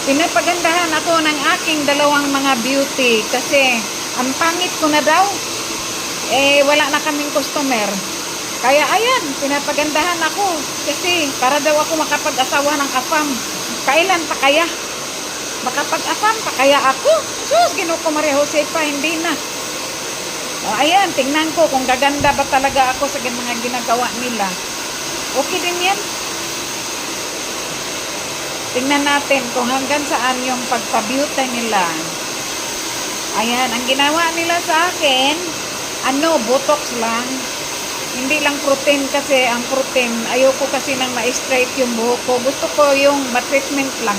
Pinapagandahan ako ng aking dalawang mga beauty kasi ang pangit ko na daw. Wala na kaming customer. Kaya ayan, pinapagandahan ako kasi para daw ako makapag-asawa ng afam. Kailan pa kaya? Makapag-afam pa kaya ako? Sus, Ginoo ko Maria Jose pa, hindi na. Ayan, tingnan ko kung gaganda ba talaga ako sa mga ginagawa nila. Okay din yan. Tingnan natin kung hanggang saan yung pagpa-beauty nila. Ayan, ang ginawa nila sa akin, botox lang. Hindi lang protein kasi ang protein, ayoko kasi nang ma-straight yung buhok ko. Gusto ko yung ma-treatment lang.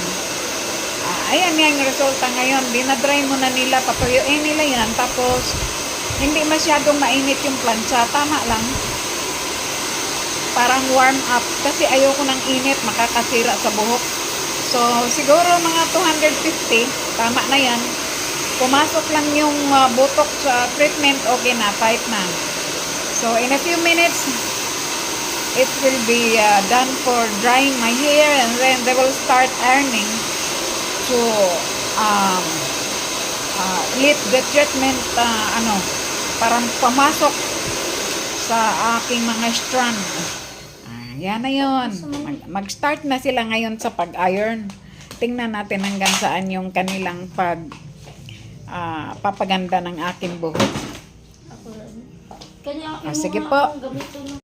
Ayan yung resulta ngayon. Dinadry mo na nila, papayuin nila yan. Tapos, hindi masyadong mainit yung plancha. Tama lang. Parang warm up. Kasi ayoko ng init, makakasira sa buhok. So, siguro mga 250, tama na yan. Pumasok lang yung botox treatment, okay na, tight na. So, in a few minutes, it will be done for drying my hair and then they will start ironing to let the treatment, parang pumasok sa aking mga strand. Yan na yun. Mag-start na sila ngayon sa pag-iron. Tingnan natin hanggang saan yung kanilang papaganda ng aking buhok. Kanya, Sige po.